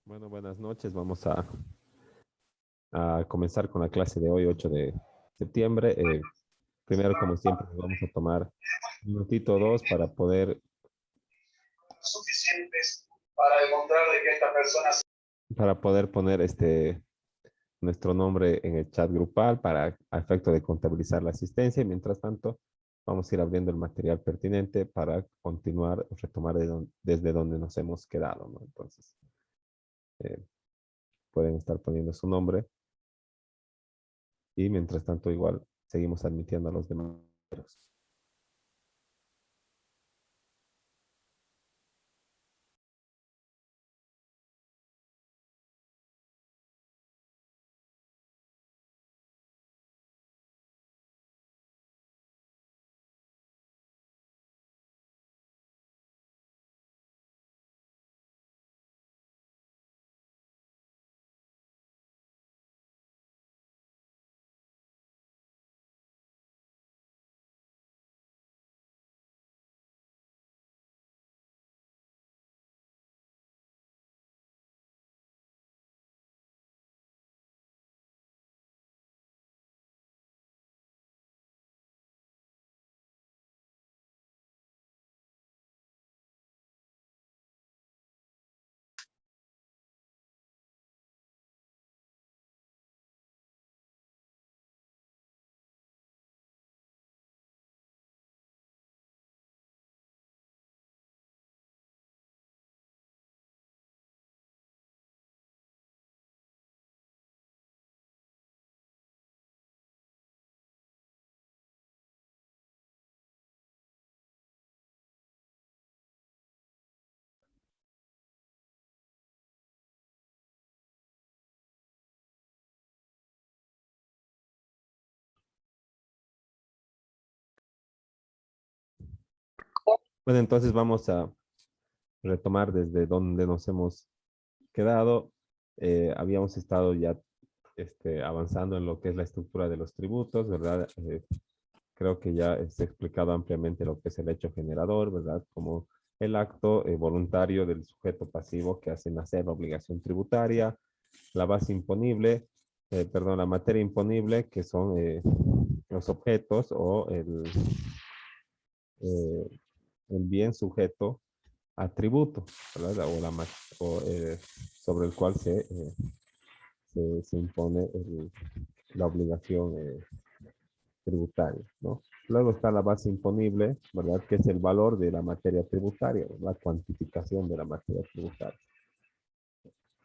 Bueno, buenas noches. Vamos a comenzar con la clase de hoy, 8 de septiembre. Primero, como siempre, vamos a tomar un minutito o dos para poder, suficientes para demostrar de que esta persona... para poder poner nuestro nombre en el chat grupal para a efecto de contabilizar la asistencia. Y mientras tanto, vamos a ir abriendo el material pertinente para continuar, retomar desde donde nos hemos quedado, ¿no? Entonces, eh, pueden estar poniendo su nombre y mientras tanto igual seguimos admitiendo a los demás. Bueno, entonces vamos a retomar desde donde nos hemos quedado. Habíamos estado ya avanzando en lo que es la estructura de los tributos, ¿verdad? Creo que ya se ha explicado ampliamente lo que es el hecho generador, ¿verdad? Como el acto voluntario del sujeto pasivo que hace nacer la obligación tributaria, la base imponible, perdón, la materia imponible, que son los objetos o eh, el bien sujeto a tributo, ¿verdad? O sobre el cual se impone la obligación tributaria, ¿no? Luego está la base imponible, ¿verdad? Que es el valor de la materia tributaria, la cuantificación de la materia tributaria.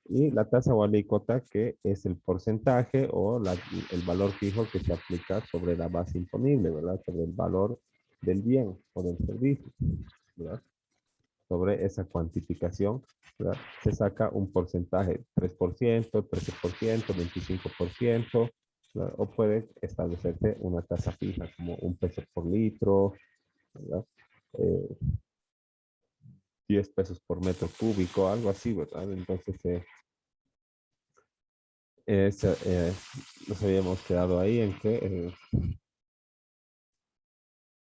Y la tasa o alícuota, que es el porcentaje o el valor fijo que se aplica sobre la base imponible, ¿verdad? Sobre el valor del bien o del servicio, ¿verdad? Sobre esa cuantificación, ¿verdad? Se saca un porcentaje, 3%, 13%, 25%, ¿verdad? O puede establecerse una tasa fija, como un peso por litro, ¿verdad? Eh, 10 pesos por metro cúbico, algo así, ¿verdad? Entonces, nos habíamos quedado ahí en que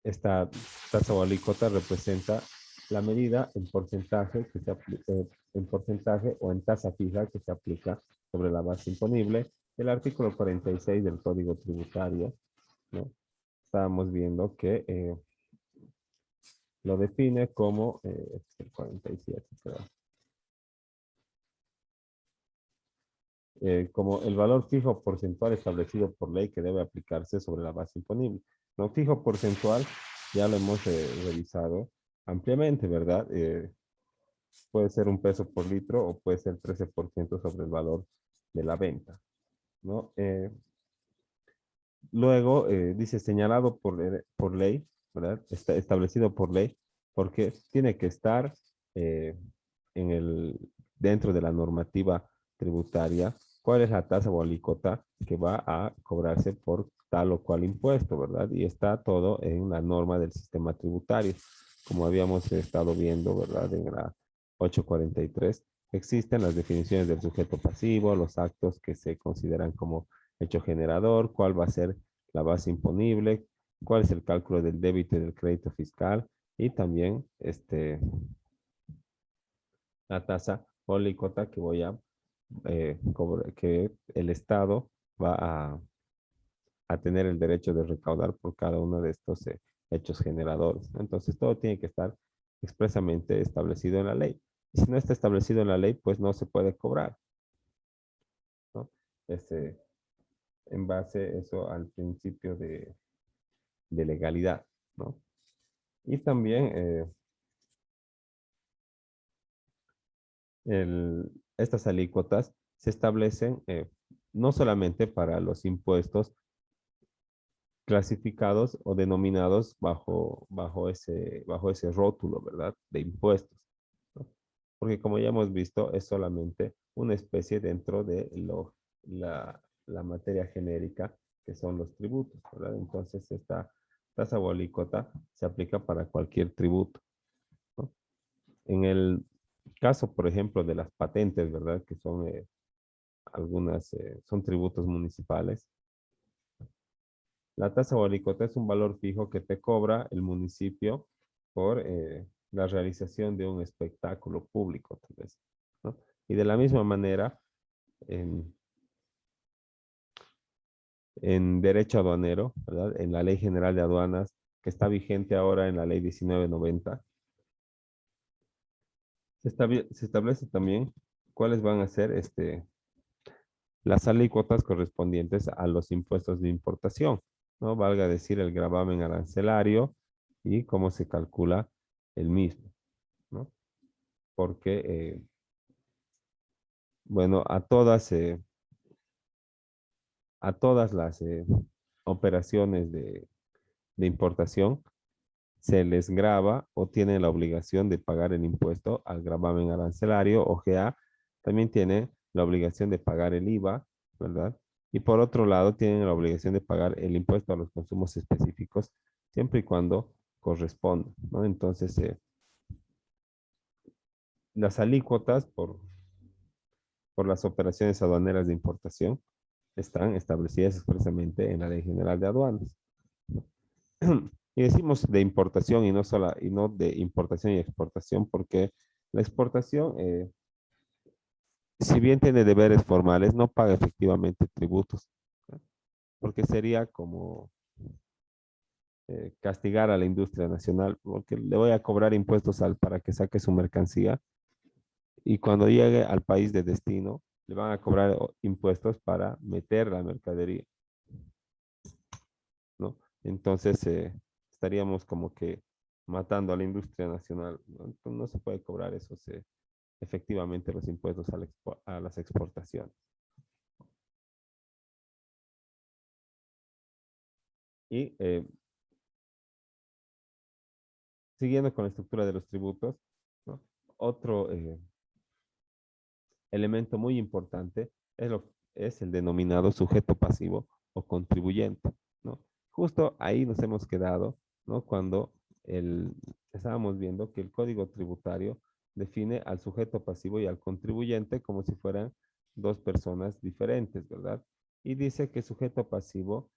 esta tasa o alícuota representa la medida en porcentaje que se aplica, en porcentaje o en tasa fija que se aplica sobre la base imponible. El artículo 46 del Código Tributario, ¿no? Estábamos viendo que lo define como el 47, perdón. Como el valor fijo porcentual establecido por ley que debe aplicarse sobre la base imponible. No fijo porcentual, ya lo hemos revisado ampliamente, ¿verdad? Puede ser un peso por litro o puede ser 13% sobre el valor de la venta, ¿no? Luego dice señalado por ley, ¿verdad? Está establecido por ley, porque tiene que estar eh, en dentro de la normativa tributaria, cuál es la tasa o alícuota que va a cobrarse por tal o cual impuesto, ¿verdad? Y está todo en la norma del sistema tributario, como habíamos estado viendo, ¿verdad? En la 843, existen las definiciones del sujeto pasivo, los actos que se consideran como hecho generador, cuál va a ser la base imponible, cuál es el cálculo del débito y del crédito fiscal, y también la tasa o alícuota que voy a que el Estado va a tener el derecho de recaudar por cada uno de estos hechos generadores. Entonces, todo tiene que estar expresamente establecido en la ley. Y si no está establecido en la ley, pues no se puede cobrar, ¿no? Este, en base eso al principio de legalidad, ¿no? Y también estas alícuotas se establecen no solamente para los impuestos clasificados o denominados bajo ese rótulo, ¿verdad? De impuestos, ¿no? Porque como ya hemos visto, es solamente una especie dentro de la materia genérica que son los tributos, ¿verdad? Entonces, esta tasa o alícuota se aplica para cualquier tributo, ¿no? En el caso, por ejemplo, de las patentes, ¿verdad? Que son son tributos municipales. La tasa o alícuota es un valor fijo que te cobra el municipio por la realización de un espectáculo público, tal vez, ¿no? Y de la misma manera, en, en derecho aduanero, ¿verdad? En la Ley General de Aduanas, que está vigente ahora en la Ley 1990, se establece también cuáles van a ser las alícuotas correspondientes a los impuestos de importación, ¿no? Valga decir el gravamen arancelario y cómo se calcula el mismo, ¿no? Porque, bueno, a todas las operaciones de importación se les grava o tienen la obligación de pagar el impuesto al gravamen arancelario, o también tiene la obligación de pagar el IVA, ¿verdad? Y por otro lado, tienen la obligación de pagar el impuesto a los consumos específicos, siempre y cuando corresponda, ¿no? Entonces, las alícuotas por las operaciones aduaneras de importación están establecidas expresamente en la Ley General de Aduanas. Y decimos de importación y no de importación y exportación, porque la exportación, si bien tiene deberes formales, no paga efectivamente tributos, ¿no? Porque sería como castigar a la industria nacional, porque le voy a cobrar impuestos para que saque su mercancía y cuando llegue al país de destino, le van a cobrar impuestos para meter la mercadería, ¿no? Entonces, estaríamos como que matando a la industria nacional, ¿no? Entonces, no se puede cobrar esos, efectivamente los impuestos a las exportaciones. Y siguiendo con la estructura de los tributos, ¿no? Otro elemento muy importante es el denominado sujeto pasivo o contribuyente, ¿no? Justo ahí nos hemos quedado, ¿no? Cuando estábamos viendo que el Código Tributario define al sujeto pasivo y al contribuyente como si fueran dos personas diferentes, ¿verdad? Y dice que sujeto pasivo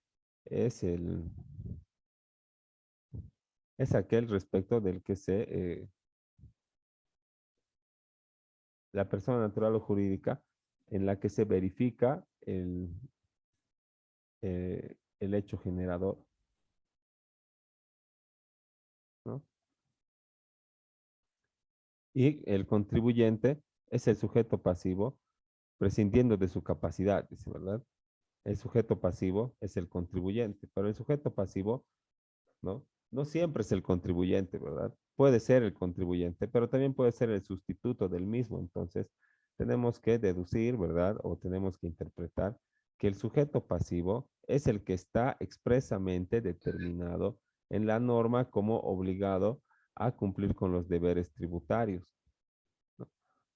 es es aquel respecto del que la persona natural o jurídica en la que se verifica el hecho generador, ¿no? Y el contribuyente es el sujeto pasivo prescindiendo de su capacidad, dice, ¿verdad? El sujeto pasivo es el contribuyente, pero el sujeto pasivo, ¿no? No siempre es el contribuyente, ¿verdad? Puede ser el contribuyente, pero también puede ser el sustituto del mismo. Entonces, tenemos que deducir, ¿verdad? O tenemos que interpretar que el sujeto pasivo es el que está expresamente determinado en la norma como obligado a cumplir con los deberes tributarios, ¿no?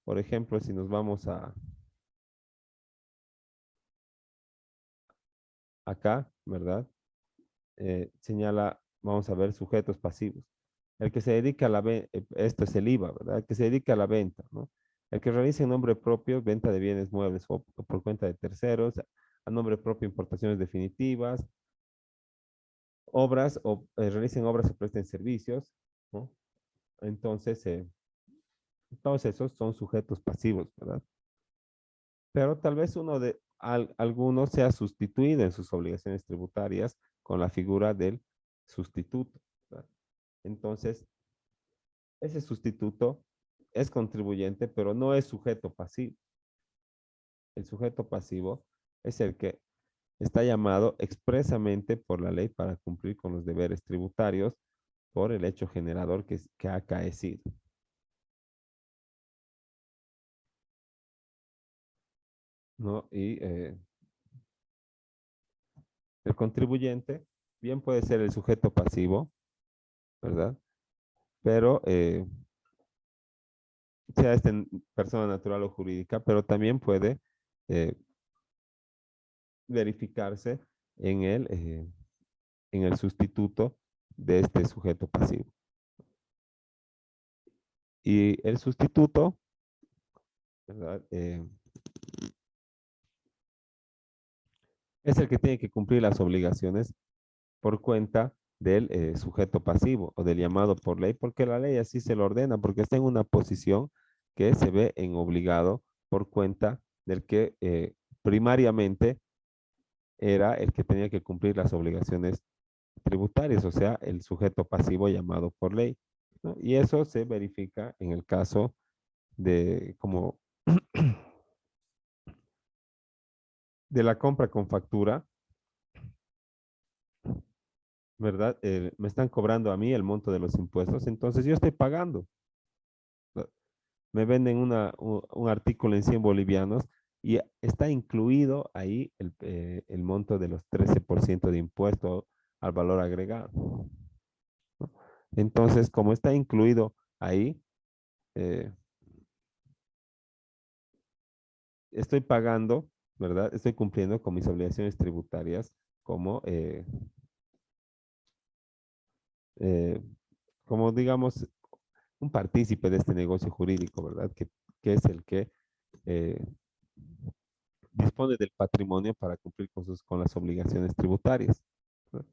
Por ejemplo, si nos vamos acá, ¿verdad? Señala, vamos a ver, sujetos pasivos. El que se dedica a la venta, esto es el IVA, ¿verdad? El que se dedica a la venta, ¿no? El que realiza en nombre propio venta de bienes muebles o por cuenta de terceros, a nombre propio importaciones definitivas, obras o realicen obras o presten servicios, ¿no? Entonces, todos esos son sujetos pasivos, ¿verdad? Pero tal vez alguno sea sustituido en sus obligaciones tributarias con la figura del sustituto, ¿verdad? Entonces, ese sustituto es contribuyente, pero no es sujeto pasivo. El sujeto pasivo es el que está llamado expresamente por la ley para cumplir con los deberes tributarios por el hecho generador que ha acaecido, ¿no? Y el contribuyente bien puede ser el sujeto pasivo, ¿verdad? Pero sea persona natural o jurídica, pero también puede eh, verificarse en el sustituto de este sujeto pasivo. Y el sustituto, ¿verdad? Es el que tiene que cumplir las obligaciones por cuenta del sujeto pasivo o del llamado por ley, porque la ley así se lo ordena, porque está en una posición que se ve en obligado por cuenta del que primariamente era el que tenía que cumplir las obligaciones tributarias, o sea, el sujeto pasivo llamado por ley, ¿no? Y eso se verifica en el caso de como de la compra con factura, ¿verdad? Me están cobrando a mí el monto de los impuestos, entonces yo estoy pagando. Me venden un artículo en 100 bolivianos y está incluido ahí el monto de los 13% de impuesto al valor agregado, ¿no? Entonces, como está incluido ahí, eh, estoy pagando, ¿verdad? Estoy cumpliendo con mis obligaciones tributarias como, eh, como digamos, un partícipe de este negocio jurídico, ¿verdad? Que es el que eh, dispone del patrimonio para cumplir con las obligaciones tributarias, ¿no?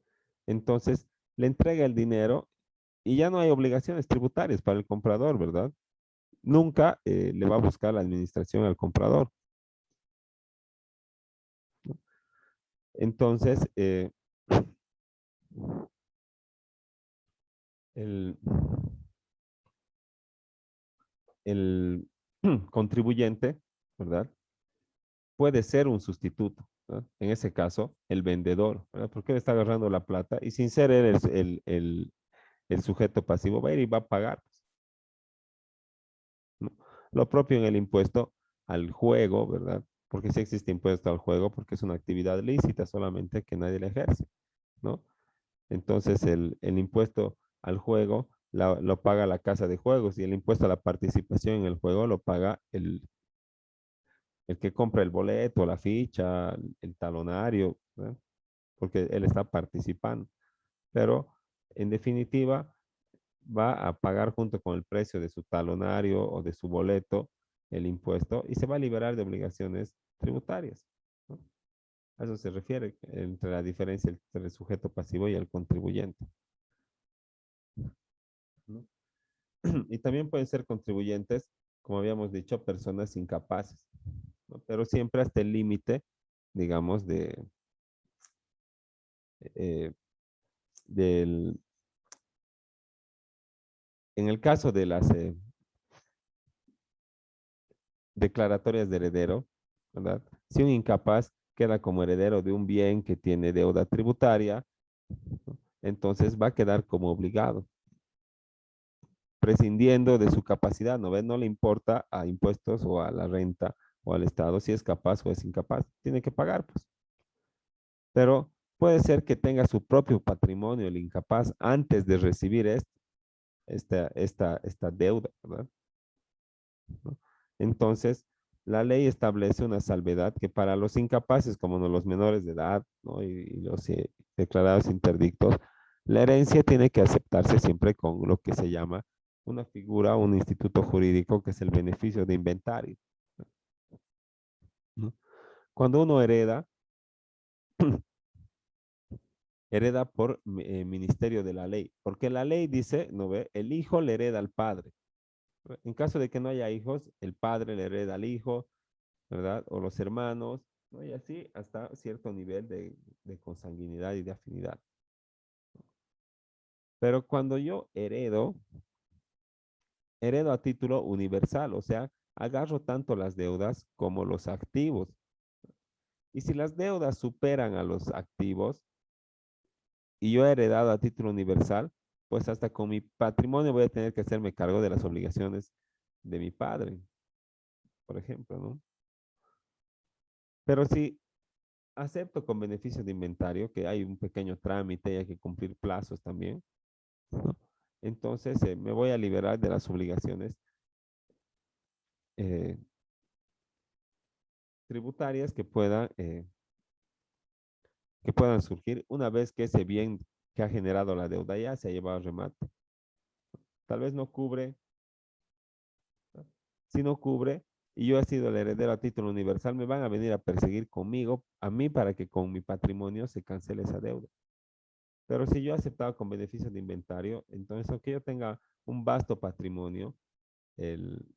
Entonces, le entrega el dinero y ya no hay obligaciones tributarias para el comprador, ¿verdad? Nunca le va a buscar la administración al comprador, ¿no? Entonces, el, el contribuyente, ¿verdad? Puede ser un sustituto, ¿no? En ese caso, el vendedor, ¿verdad? Porque él está agarrando la plata y sin ser él el sujeto pasivo va a ir y va a pagar, ¿no? Lo propio en el impuesto al juego, ¿verdad? Porque sí existe impuesto al juego porque es una actividad lícita, solamente que nadie la ejerce, ¿no? Entonces el impuesto al juego lo paga la casa de juegos y el impuesto a la participación en el juego lo paga el que compra el boleto, la ficha, el talonario, ¿verdad? Porque él está participando. Pero en definitiva va a pagar junto con el precio de su talonario o de su boleto el impuesto y se va a liberar de obligaciones tributarias, ¿no? A eso se refiere entre la diferencia entre el sujeto pasivo y el contribuyente, ¿no? Y también pueden ser contribuyentes, como habíamos dicho, personas incapaces, ¿no? Pero siempre hasta el límite, digamos, eh, del, en el caso de las declaratorias de heredero, ¿verdad? Si un incapaz queda como heredero de un bien que tiene deuda tributaria, ¿no? Entonces va a quedar como obligado, prescindiendo de su capacidad, ¿no ve? No le importa a impuestos o a la renta o al Estado si es capaz o es incapaz, tiene que pagar, pues. Pero puede ser que tenga su propio patrimonio el incapaz antes de recibir esta deuda, ¿verdad? ¿No? Entonces, la ley establece una salvedad que para los incapaces, como no los menores de edad, ¿no? Y los declarados interdictos, La herencia tiene que aceptarse siempre con lo que se llama una figura, un instituto jurídico, que es el beneficio de inventario, ¿no? Cuando uno hereda, hereda por ministerio de la ley, porque la ley dice, ¿no ve? El hijo le hereda al padre. En caso de que no haya hijos, el padre le hereda al hijo, ¿verdad? O los hermanos, ¿no? Y así hasta cierto nivel de consanguinidad y de afinidad. Pero cuando yo heredo, heredo a título universal, o sea, agarro tanto las deudas como los activos. Y si las deudas superan a los activos y yo he heredado a título universal, pues hasta con mi patrimonio voy a tener que hacerme cargo de las obligaciones de mi padre, por ejemplo, ¿no? Pero si acepto con beneficio de inventario, que hay un pequeño trámite y hay que cumplir plazos también, ¿no? Entonces me voy a liberar de las obligaciones eh, tributarias que puedan surgir una vez que ese bien que ha generado la deuda ya se ha llevado a remate. Tal vez no cubre, ¿no? Si no cubre y yo he sido el heredero a título universal, me van a venir a perseguir conmigo, a mí, para que con mi patrimonio se cancele esa deuda. Pero si yo he aceptado con beneficio de inventario, entonces aunque yo tenga un vasto patrimonio,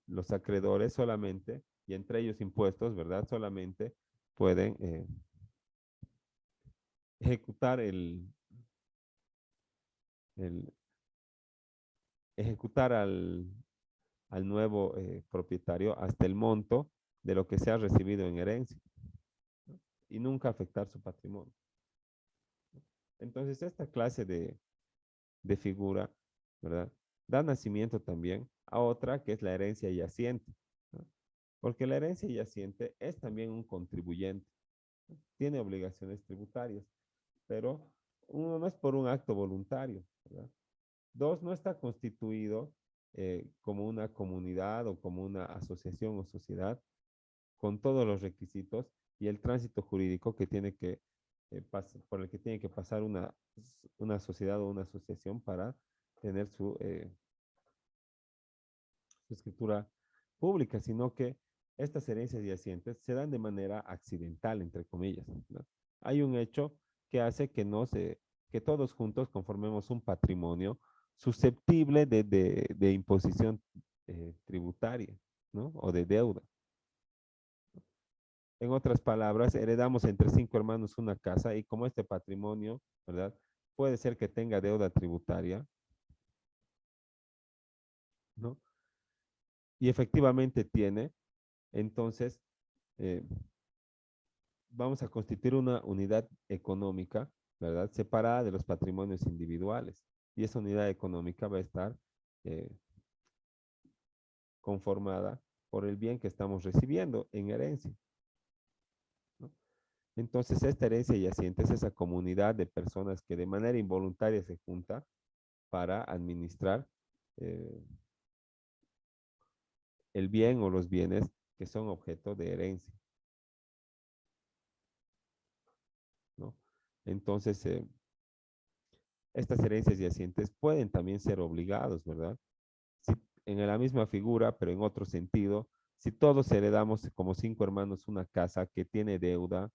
los acreedores solamente, y entre ellos impuestos, ¿verdad? Solamente pueden ejecutar el- ejecutar al nuevo propietario hasta el monto de lo que se ha recibido en herencia, ¿no? Y nunca afectar su patrimonio. Entonces, esta clase de figura, ¿verdad? Da nacimiento también a otra que es la herencia yaciente, ¿no? Porque la herencia yaciente es también un contribuyente, ¿no? Tiene obligaciones tributarias, pero uno no es por un acto voluntario, ¿verdad? Dos, no está constituido como una comunidad o como una asociación o sociedad con todos los requisitos y el tránsito jurídico que tiene que por el que tiene que pasar una sociedad o una asociación para tener su escritura pública, sino que estas herencias yacientes se dan de manera accidental, entre comillas, ¿no? Hay un hecho que hace que que todos juntos conformemos un patrimonio susceptible de imposición tributaria, ¿no? O de deuda. En otras palabras, heredamos entre cinco hermanos una casa y como este patrimonio, ¿verdad? Puede ser que tenga deuda tributaria, ¿no? Y efectivamente tiene, entonces eh, vamos a constituir una unidad económica, ¿verdad? Separada de los patrimonios individuales. Y esa unidad económica va a estar eh, conformada por el bien que estamos recibiendo en herencia, ¿no? Entonces, esta herencia yaciente es esa comunidad de personas que de manera involuntaria se junta para administrar eh, el bien o los bienes que son objeto de herencia, ¿no? Entonces, estas herencias yacientes pueden también ser obligados, ¿verdad? Si, en la misma figura, pero en otro sentido, si todos heredamos como cinco hermanos una casa que tiene deuda,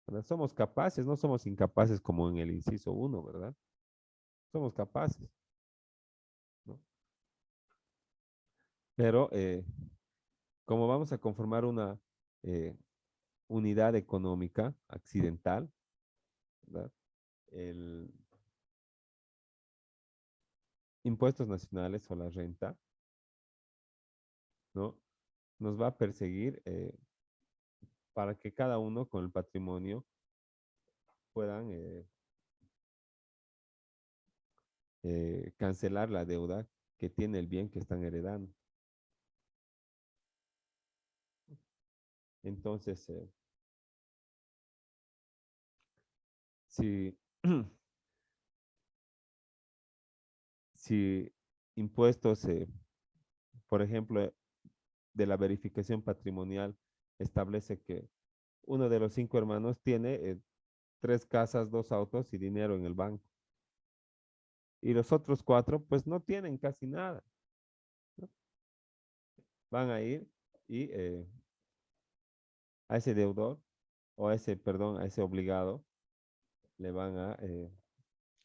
¿verdad? Somos capaces, no somos incapaces como en el inciso uno, ¿verdad? Somos capaces, ¿no? Pero como vamos a conformar una eh, unidad económica accidental, ¿verdad? El impuestos nacionales o la renta, ¿no? Nos va a perseguir para que cada uno con el patrimonio puedan cancelar la deuda que tiene el bien que están heredando. Entonces, si, si impuestos, por ejemplo, de la verificación patrimonial establece que uno de los cinco hermanos tiene 3 casas, 2 autos y dinero en el banco. Y los otros 4, pues no tienen casi nada, ¿no? Van a ir y a ese deudor, o a ese, perdón, a ese obligado, le van a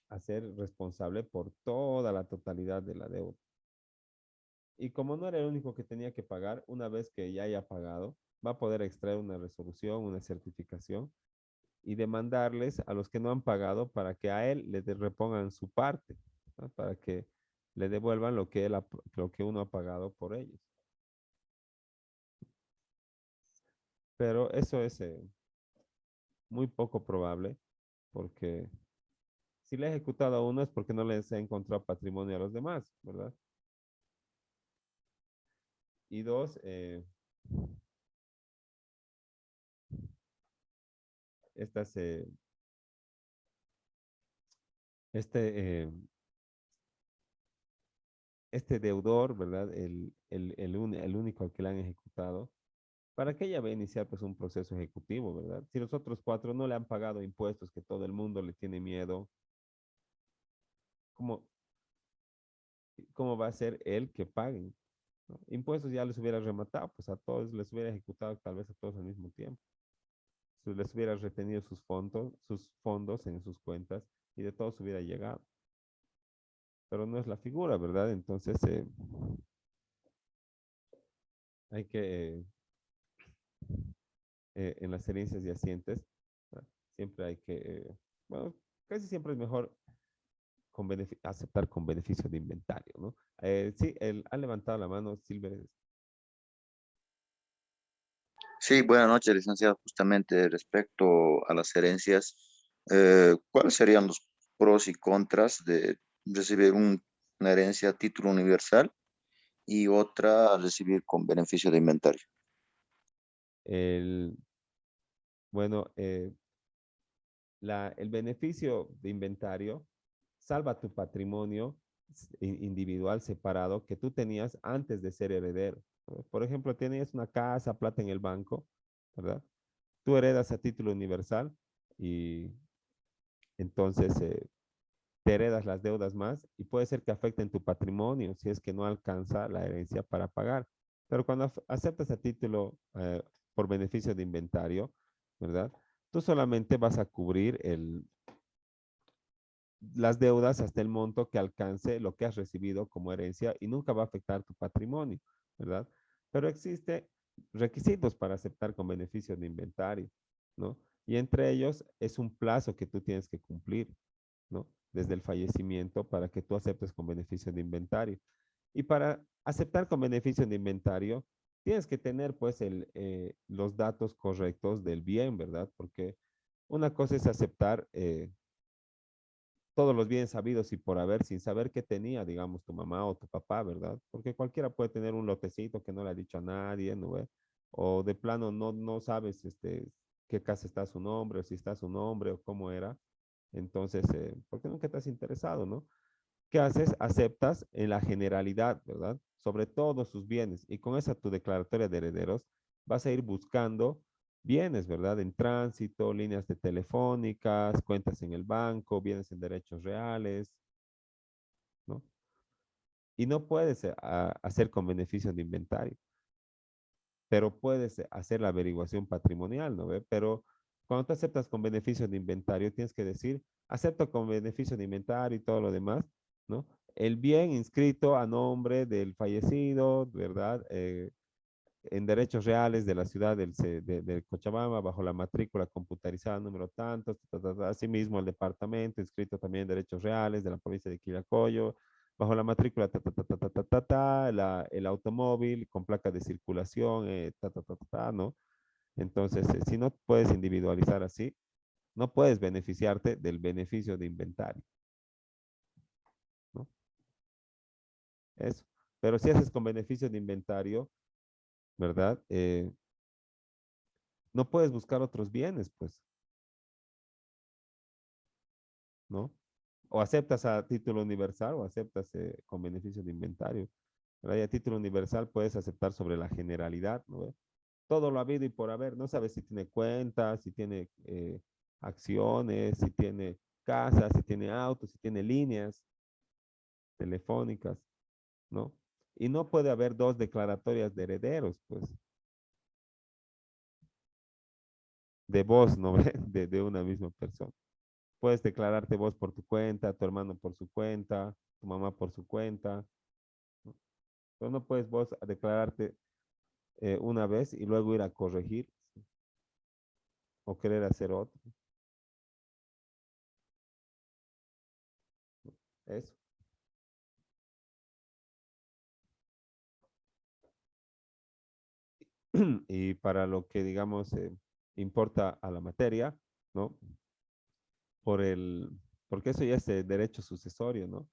hacer responsable por toda la totalidad de la deuda. Y como no era el único que tenía que pagar, una vez que ya haya pagado, va a poder extraer una resolución, una certificación y demandarles a los que no han pagado para que a él le repongan su parte, ¿no? Para que le devuelvan lo que, lo que uno ha pagado por ellos. Pero eso es muy poco probable porque si le ha ejecutado a uno es porque no les ha encontrado patrimonio a los demás, ¿verdad? Y dos, estas, este, este deudor, ¿verdad? El único al que le han ejecutado, ¿para qué ella va a iniciar pues un proceso ejecutivo, ¿verdad? Si los otros 4 no le han pagado impuestos, que todo el mundo le tiene miedo, ¿cómo, cómo va a ser él que paguen? ¿No? Impuestos ya les hubiera rematado, pues a todos les hubiera ejecutado, tal vez a todos al mismo tiempo. Les hubiera retenido sus fondos en sus cuentas y de todos hubiera llegado. Pero no es la figura, ¿verdad? Entonces hay que en las herencias yacientes, ¿no? Siempre hay que, bueno, casi siempre es mejor aceptar con beneficio de inventario, ¿no? Sí, ha levantado la mano Silver. Sí, buenas noches, licenciado. Justamente respecto a las herencias, ¿cuáles serían los pros y contras de recibir una herencia a título universal y otra a recibir con beneficio de inventario? El, bueno, el beneficio de inventario salva tu patrimonio individual separado que tú tenías antes de ser heredero, ¿no? Por ejemplo, tenías una casa, plata en el banco, ¿verdad? Tú heredas a título universal y entonces te heredas las deudas más y puede ser que afecten tu patrimonio si es que no alcanza la herencia para pagar. Pero cuando aceptas a título por beneficio de inventario, ¿verdad? Tú solamente vas a cubrir las deudas hasta el monto que alcance lo que has recibido como herencia y nunca va a afectar tu patrimonio, ¿verdad? Pero existen requisitos para aceptar con beneficio de inventario, ¿no? Y entre ellos es un plazo que tú tienes que cumplir, ¿no? Desde el fallecimiento para que tú aceptes con beneficio de inventario. Y para aceptar con beneficio de inventario, tienes que tener pues los datos correctos del bien, ¿verdad? Porque una cosa es aceptar todos los bienes sabidos y por haber, sin saber qué tenía, digamos, tu mamá o tu papá, ¿verdad? Porque cualquiera puede tener un lotecito que no le ha dicho a nadie, ¿no ve? O de plano no sabes qué casa está su nombre, o si está su nombre, o cómo era. Entonces, porque nunca te has interesado, ¿no? ¿Qué haces? Aceptas en la generalidad, ¿verdad? Sobre todos sus bienes. Y con esa tu declaratoria de herederos vas a ir buscando bienes, ¿verdad? En tránsito, líneas de telefónicas, cuentas en el banco, bienes en derechos reales, ¿no? Y no puedes hacer con beneficio de inventario, pero puedes hacer la averiguación patrimonial, ¿no ve? Pero cuando tú aceptas con beneficio de inventario, tienes que decir, acepto con beneficio de inventario y todo lo demás, ¿no? El bien inscrito a nombre del fallecido, ¿verdad? En derechos reales de la ciudad de Cochabamba, bajo la matrícula computarizada número tantos, asimismo el departamento inscrito también en derechos reales de la provincia de Quillacollo, bajo la matrícula el automóvil con placa de circulación, ¿no? Entonces, si no puedes individualizar así, no puedes beneficiarte del beneficio de inventario, ¿no? Eso. Pero si haces con beneficio de inventario, ¿verdad? No puedes buscar otros bienes, pues, ¿no? O aceptas a título universal o aceptas con beneficio de inventario. ¿Verdad? Y a título universal puedes aceptar sobre la generalidad, ¿no? Todo lo habido y por haber. No sabes si tiene cuentas, si tiene acciones, si tiene casa, si tiene autos, si tiene líneas telefónicas, ¿no? Y no puede haber dos declaratorias de herederos, pues, de vos, ¿no? De una misma persona. Puedes declararte vos por tu cuenta, tu hermano por su cuenta, tu mamá por su cuenta, ¿no? Pero no puedes vos declararte una vez y luego ir a corregir, ¿sí? O querer hacer otro. Eso. Y para lo que, digamos, importa a la materia, ¿no? Porque eso ya es derecho sucesorio, ¿no?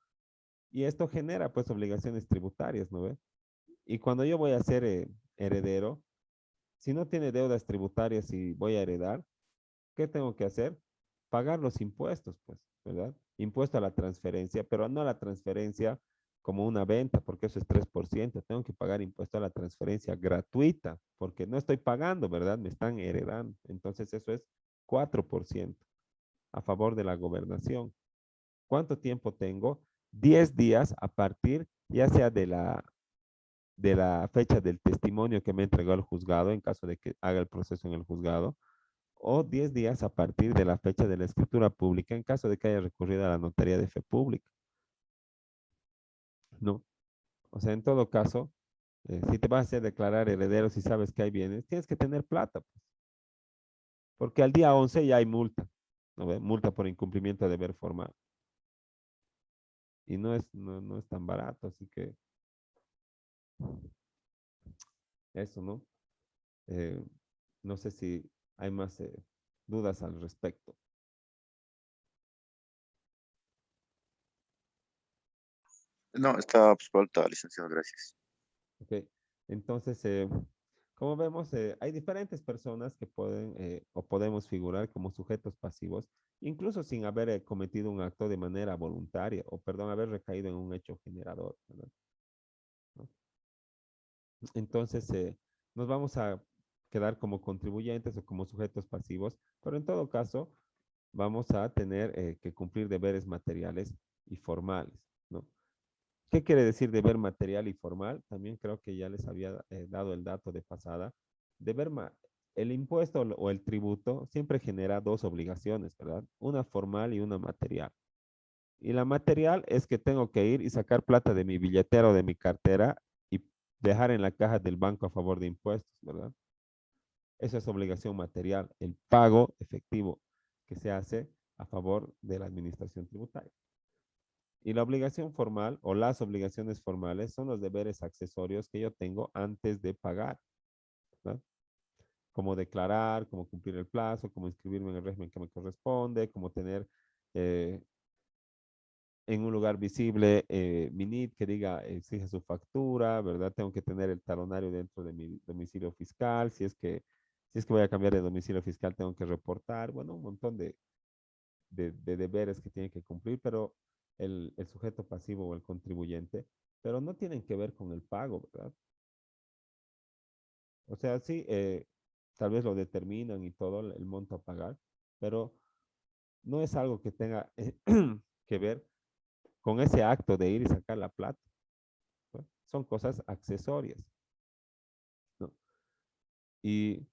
Y esto genera, pues, obligaciones tributarias, ¿no ve? Y cuando yo voy a ser heredero, si no tiene deudas tributarias y voy a heredar, ¿qué tengo que hacer? Pagar los impuestos, pues, ¿verdad? Impuesto a la transferencia, pero no a la transferencia como una venta, porque eso es 3%. Tengo que pagar impuesto a la transferencia gratuita, porque no estoy pagando, ¿verdad? Me están heredando. Entonces eso es 4% a favor de la gobernación. ¿Cuánto tiempo tengo? 10 días a partir, ya sea de la fecha del testimonio que me entregó el juzgado, en caso de que haga el proceso en el juzgado, o 10 días a partir de la fecha de la escritura pública, en caso de que haya recurrido a la notaría de fe pública. ¿No? O sea, en todo caso, si te vas a hacer declarar heredero, si sabes que hay bienes, tienes que tener plata, pues, porque al día 11 ya hay multa, ¿no ve? Multa por incumplimiento de deber formal. Y no es tan barato, así que eso, ¿no? Eh, no sé si hay más dudas al respecto. No, está suelta, licenciado, gracias. Ok, entonces, como vemos, hay diferentes personas que pueden o podemos figurar como sujetos pasivos, incluso sin haber cometido un acto de manera voluntaria o, perdón, haber recaído en un hecho generador, ¿verdad? ¿No? Entonces, nos vamos a quedar como contribuyentes o como sujetos pasivos, pero en todo caso, vamos a tener que cumplir deberes materiales y formales, ¿no? ¿Qué quiere decir deber material y formal? También creo que ya les había dado el dato de pasada. Deber el impuesto o el tributo siempre genera dos obligaciones, ¿verdad? Una formal y una material. Y la material es que tengo que ir y sacar plata de mi billetera o de mi cartera y dejar en la caja del banco a favor de impuestos, ¿verdad? Esa es obligación material, el pago efectivo que se hace a favor de la administración tributaria. Y la obligación formal o las obligaciones formales son los deberes accesorios que yo tengo antes de pagar, ¿verdad? Como declarar, como cumplir el plazo, como inscribirme en el régimen que me corresponde, como tener eh, en un lugar visible mi NIT que diga exige su factura, ¿verdad? Tengo que tener el talonario dentro de mi domicilio fiscal. Si es que voy a cambiar de domicilio fiscal, tengo que reportar. Bueno, un montón de deberes que tiene que cumplir, pero el sujeto pasivo o el contribuyente, pero no tienen que ver con el pago, ¿verdad? O sea, sí, tal vez lo determinan y todo el monto a pagar, pero no es algo que tenga que ver con ese acto de ir y sacar la plata, ¿no? Son cosas accesorias, ¿no? Y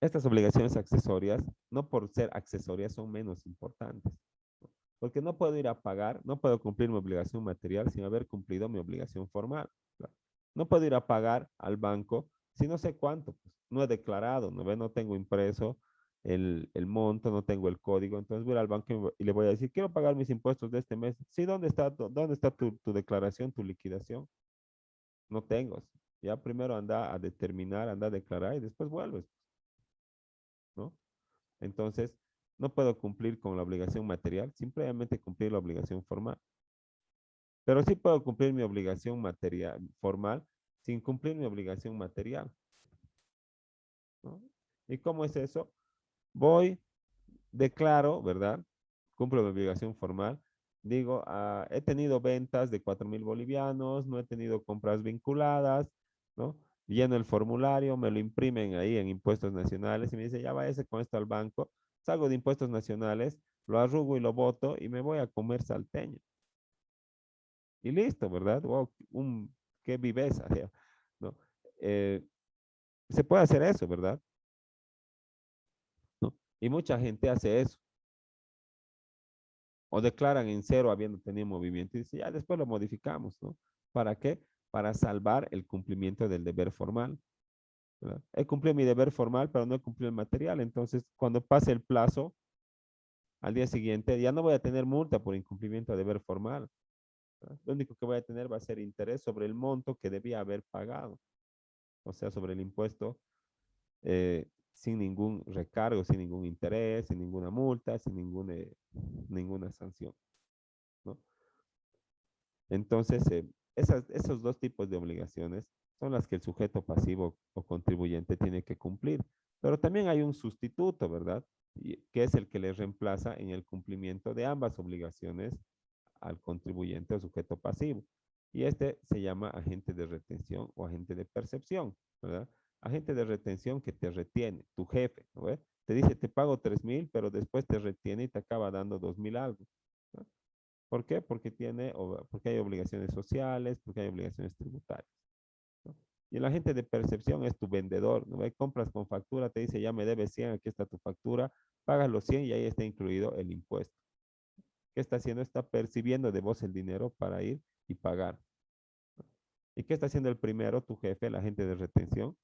estas obligaciones accesorias, no por ser accesorias, son menos importantes, ¿no? Porque no puedo ir a pagar, no puedo cumplir mi obligación material sin haber cumplido mi obligación formal, ¿no? No puedo ir a pagar al banco si no sé cuánto, pues, no he declarado, ¿no ve? No tengo impreso el monto, no tengo el código, entonces voy al banco y le voy a decir, quiero pagar mis impuestos de este mes. Sí, ¿dónde está tu declaración, tu liquidación? No tengo. Ya primero anda a determinar, anda a declarar y después vuelves, ¿no? Entonces, no puedo cumplir con la obligación material, simplemente cumplir la obligación formal. Pero sí puedo cumplir mi obligación material, formal, sin cumplir mi obligación material, ¿no? ¿Y cómo es eso? Voy, declaro, ¿verdad? Cumplo mi obligación formal. Digo, he tenido ventas de 4,000 bolivianos, no he tenido compras vinculadas, ¿no? Lleno el formulario, me lo imprimen ahí en impuestos nacionales y me dice, ya váyase con esto al banco salgo de impuestos nacionales, lo arrugo y lo boto y me voy a comer salteña. Y listo, ¿verdad? Wow, qué viveza, ya, ¿no? Se puede hacer eso, ¿verdad? ¿No? Y mucha gente hace eso. O declaran en cero habiendo tenido movimiento y dice, ya después lo modificamos, ¿no? ¿Para qué? Para salvar el cumplimiento del deber formal, ¿verdad? He cumplido mi deber formal, pero no he cumplido el material. Entonces, cuando pase el plazo, al día siguiente, ya no voy a tener multa por incumplimiento de deber formal, ¿verdad? Lo único que voy a tener va a ser interés sobre el monto que debía haber pagado, o sea, sobre el impuesto, sin ningún recargo, sin ningún interés, sin ninguna multa, sin ninguna sanción, ¿no? Entonces, esos dos tipos de obligaciones son las que el sujeto pasivo o contribuyente tiene que cumplir. Pero también hay un sustituto, ¿verdad? Que es el que le reemplaza en el cumplimiento de ambas obligaciones al contribuyente o sujeto pasivo. Y este se llama agente de retención o agente de percepción, ¿verdad? Agente de retención que te retiene, tu jefe, ¿no ves? Te dice, te pago 3,000, pero después te retiene y te acaba dando 2,000 algo, ¿no? ¿Por qué? Porque hay obligaciones sociales, porque hay obligaciones tributarias, ¿no? Y el agente de percepción es tu vendedor, ¿no? Compras con factura, te dice, ya me debes 100, aquí está tu factura, pagas los 100 y ahí está incluido el impuesto. ¿Qué está haciendo? Está percibiendo de vos el dinero para ir y pagar. ¿Y qué está haciendo el primero, tu jefe, el agente de retención?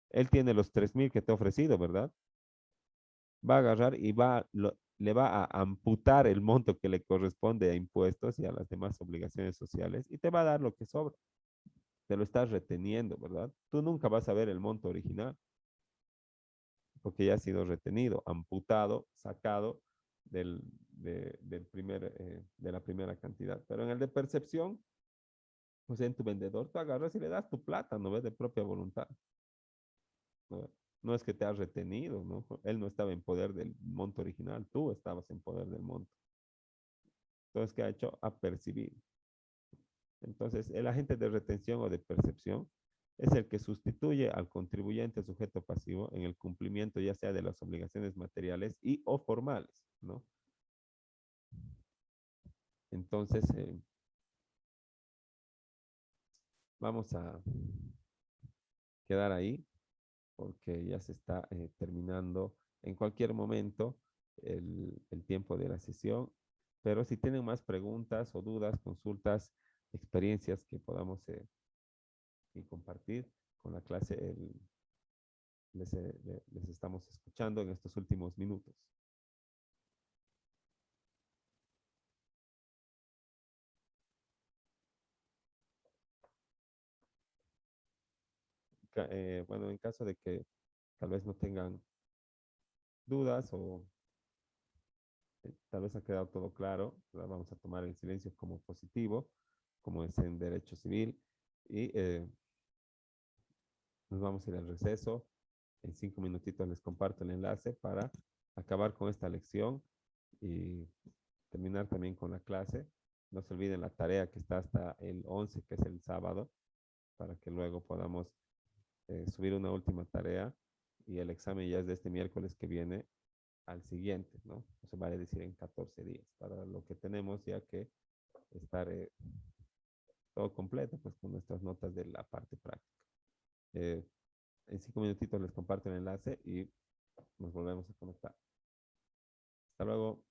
Él tiene los 3,000 que te ha ofrecido, ¿verdad? Va a agarrar y le va a amputar el monto que le corresponde a impuestos y a las demás obligaciones sociales y te va a dar lo que sobra. Te lo estás reteniendo, ¿verdad? Tú nunca vas a ver el monto original porque ya ha sido retenido, amputado, sacado de la primera cantidad. Pero en el de percepción, pues en tu vendedor, tú agarras y le das tu plata, ¿no ves? De propia voluntad, ¿no? No es que te has retenido, ¿no? Él no estaba en poder del monto original, tú estabas en poder del monto. Entonces, ¿qué ha hecho? Ha percibido. Entonces, el agente de retención o de percepción es el que sustituye al contribuyente sujeto pasivo en el cumplimiento ya sea de las obligaciones materiales y o formales, ¿no? Entonces, vamos a quedar ahí porque ya se está terminando en cualquier momento el tiempo de la sesión. Pero si tienen más preguntas o dudas, consultas, experiencias que podamos y compartir con la clase, les estamos escuchando en estos últimos minutos. Bueno, en caso de que tal vez no tengan dudas o tal vez ha quedado todo claro, vamos a tomar el silencio como positivo, como es en derecho civil, y nos vamos a ir al receso. En 5 minutitos les comparto el enlace para acabar con esta lección y terminar también con la clase. No se olviden la tarea que está hasta el 11, que es el sábado, para que luego podamos subir una última tarea y el examen ya es de este miércoles que viene al siguiente, ¿no? Se vale decir en 14 días, para lo que tenemos ya que estar todo completo, pues con nuestras notas de la parte práctica. En 5 minutitos les comparto el enlace y nos volvemos a conectar. Hasta luego.